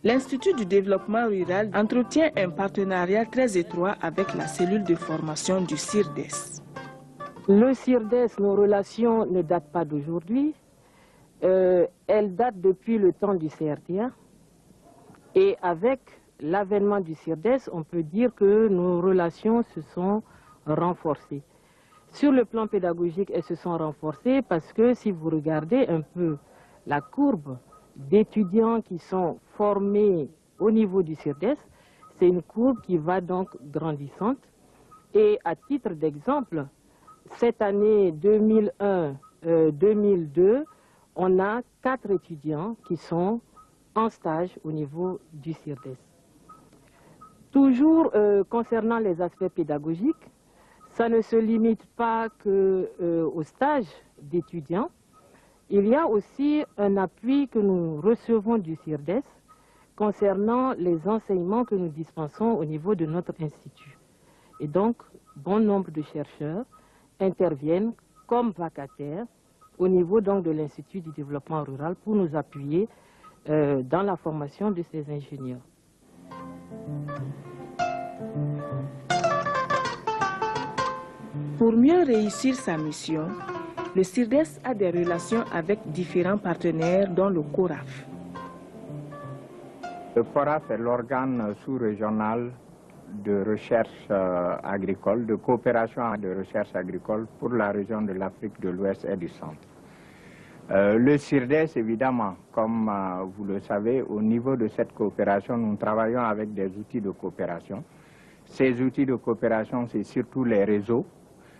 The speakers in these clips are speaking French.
L'Institut du développement rural entretient un partenariat très étroit avec la cellule de formation du CIRDES. Le CIRDES, nos relations ne datent pas d'aujourd'hui. Elles datent depuis le temps du CRTA. Et avec l'avènement du CIRDES, on peut dire que nos relations se sont renforcées. Sur le plan pédagogique, elles se sont renforcées parce que si vous regardez un peu la courbe d'étudiants qui sont formés au niveau du CIRDES, c'est une courbe qui va donc grandissante. Et à titre d'exemple, cette année 2001-2002, on a 4 étudiants qui sont en stage au niveau du CIRDES. Toujours concernant les aspects pédagogiques, ça ne se limite pas qu'au stage d'étudiants. Il y a aussi un appui que nous recevons du CIRDES concernant les enseignements que nous dispensons au niveau de notre institut. Et donc, bon nombre de chercheurs interviennent comme vacataires au niveau donc de l'Institut du développement rural pour nous appuyer dans la formation de ces ingénieurs. Pour mieux réussir sa mission, le CIRDES a des relations avec différents partenaires dont le CORAF. Le CORAF est l'organe sous-régional de recherche agricole, de coopération de recherche agricole pour la région de l'Afrique de l'Ouest et du Centre. Le CIRDES, évidemment, comme vous le savez, au niveau de cette coopération, nous travaillons avec des outils de coopération. Ces outils de coopération, c'est surtout les réseaux,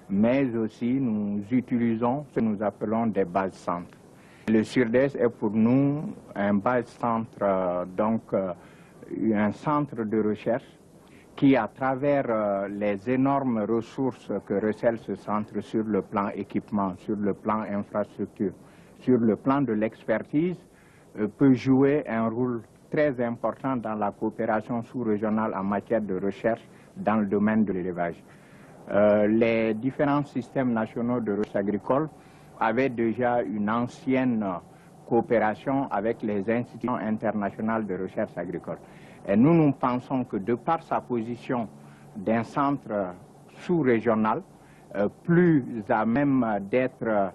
mais aussi nous utilisons ce que nous appelons des bases centres. Le CIRDES est pour nous un base centre, donc un centre de recherche qui, à travers les énormes ressources que recèle ce centre sur le plan équipement, sur le plan infrastructure, sur le plan de l'expertise, peut jouer un rôle très important dans la coopération sous-régionale en matière de recherche dans le domaine de l'élevage. Les différents systèmes nationaux de recherche agricole avaient déjà une ancienne coopération avec les institutions internationales de recherche agricole. Et nous pensons que de par sa position d'un centre sous-régional, plus à même d'être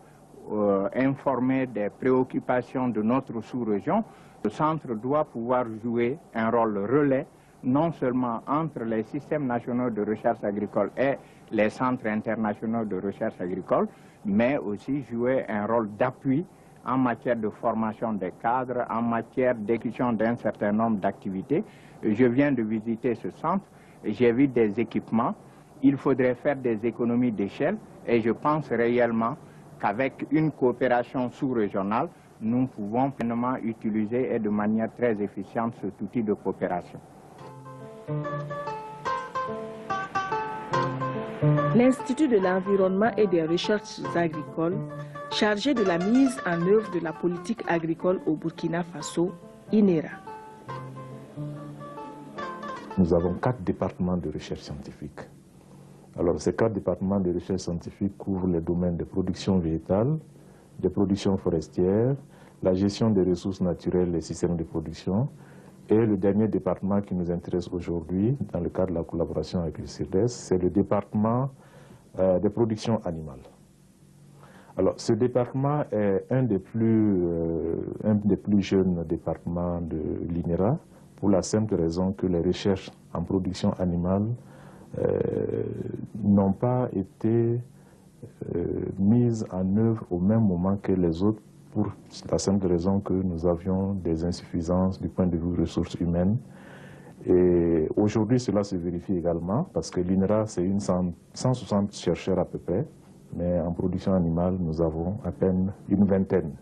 informé des préoccupations de notre sous-région, le centre doit pouvoir jouer un rôle relais, non seulement entre les systèmes nationaux de recherche agricole et les centres internationaux de recherche agricole, mais aussi jouer un rôle d'appui en matière de formation des cadres, en matière d'exécution d'un certain nombre d'activités. Je viens de visiter ce centre, j'ai vu des équipements, il faudrait faire des économies d'échelle et je pense réellement qu'avec une coopération sous-régionale, nous pouvons pleinement utiliser et de manière très efficiente cet outil de coopération. L'Institut de l'environnement et des recherches agricoles, chargé de la mise en œuvre de la politique agricole au Burkina Faso, INERA. Nous avons 4 départements de recherche scientifique. Alors, ces 4 départements de recherche scientifique couvrent les domaines de production végétale, de production forestière, la gestion des ressources naturelles et systèmes de production. Et le dernier département qui nous intéresse aujourd'hui, dans le cadre de la collaboration avec le CIRDES, c'est le département de production animale. Alors, ce département est un des plus jeunes départements de l'INERA, pour la simple raison que les recherches en production animale n'ont pas été mises en œuvre au même moment que les autres, pour la simple raison que nous avions des insuffisances du point de vue ressources humaines. Et aujourd'hui, cela se vérifie également, parce que l'INERA, c'est 160 chercheurs à peu près, mais en production animale, nous avons à peine une vingtaine.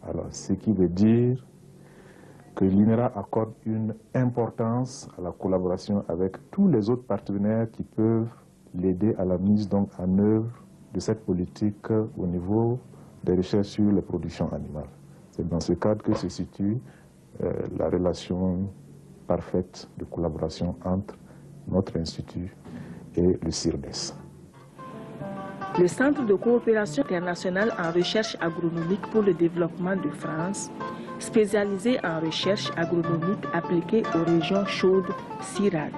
Alors, ce qui veut dire que l'INERA accorde une importance à la collaboration avec tous les autres partenaires qui peuvent l'aider à la mise donc en œuvre de cette politique au niveau des recherches sur les productions animales. C'est dans ce cadre que se situe la relation parfaite de collaboration entre notre institut et le CIRDES. Le Centre de coopération internationale en recherche agronomique pour le développement de France spécialisé en recherche agronomique appliquée aux régions chaudes CIRAD.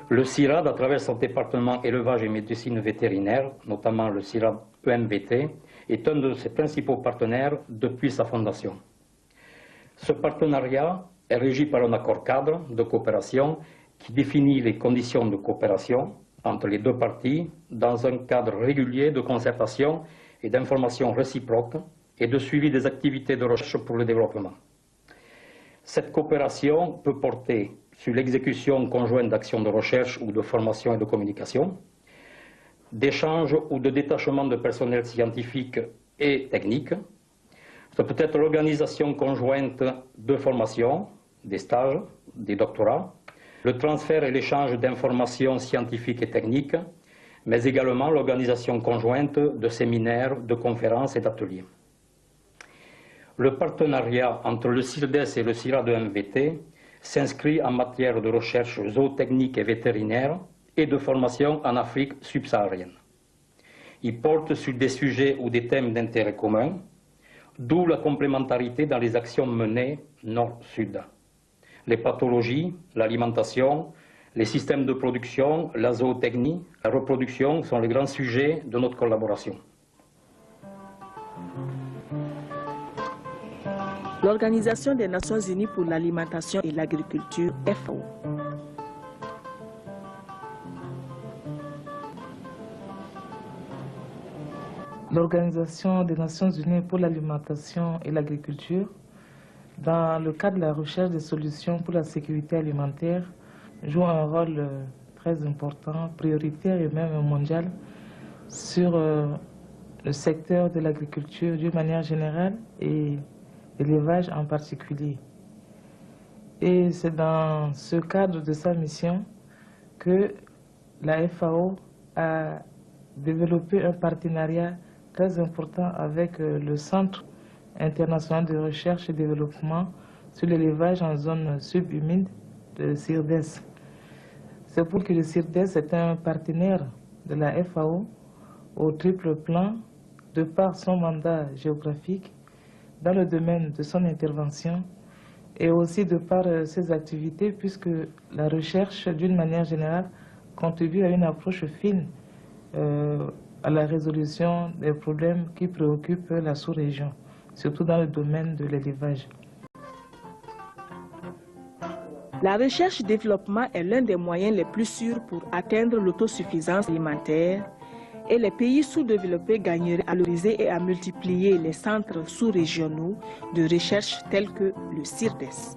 Le CIRAD, à travers son département élevage et médecine vétérinaire, notamment le CIRAD EMVT, est un de ses principaux partenaires depuis sa fondation. Ce partenariat est régi par un accord cadre de coopération qui définit les conditions de coopération entre les deux parties dans un cadre régulier de concertation et d'information réciproque et de suivi des activités de recherche pour le développement. Cette coopération peut porter sur l'exécution conjointe d'actions de recherche ou de formation et de communication, d'échange ou de détachement de personnel scientifique et technique. Ça peut être l'organisation conjointe de formation, des stages, des doctorats, le transfert et l'échange d'informations scientifiques et techniques, mais également l'organisation conjointe de séminaires, de conférences et d'ateliers. Le partenariat entre le CIRDES et le CIRAD EMVT s'inscrit en matière de recherche zootechnique et vétérinaire et de formation en Afrique subsaharienne. Il porte sur des sujets ou des thèmes d'intérêt commun, d'où la complémentarité dans les actions menées nord-sud. Les pathologies, l'alimentation, les systèmes de production, la zootechnie, la reproduction sont les grands sujets de notre collaboration. L'Organisation des Nations Unies pour l'alimentation et l'agriculture, FAO. L'Organisation des Nations Unies pour l'alimentation et l'agriculture, dans le cadre de la recherche des solutions pour la sécurité alimentaire, joue un rôle très important, prioritaire et même mondial sur le secteur de l'agriculture d'une manière générale et l'élevage en particulier. Et c'est dans ce cadre de sa mission que la FAO a développé un partenariat très important avec le Centre international de recherche et développement sur l'élevage en zone subhumide de CIRDES. C'est pour que le CIRDES est un partenaire de la FAO au triple plan de par son mandat géographique dans le domaine de son intervention et aussi de par ses activités, puisque la recherche, d'une manière générale, contribue à une approche fine à la résolution des problèmes qui préoccupent la sous-région, surtout dans le domaine de l'élevage. La recherche-développement est l'un des moyens les plus sûrs pour atteindre l'autosuffisance alimentaire et les pays sous-développés gagneraient à valoriser et à multiplier les centres sous-régionaux de recherche tels que le CIRDES.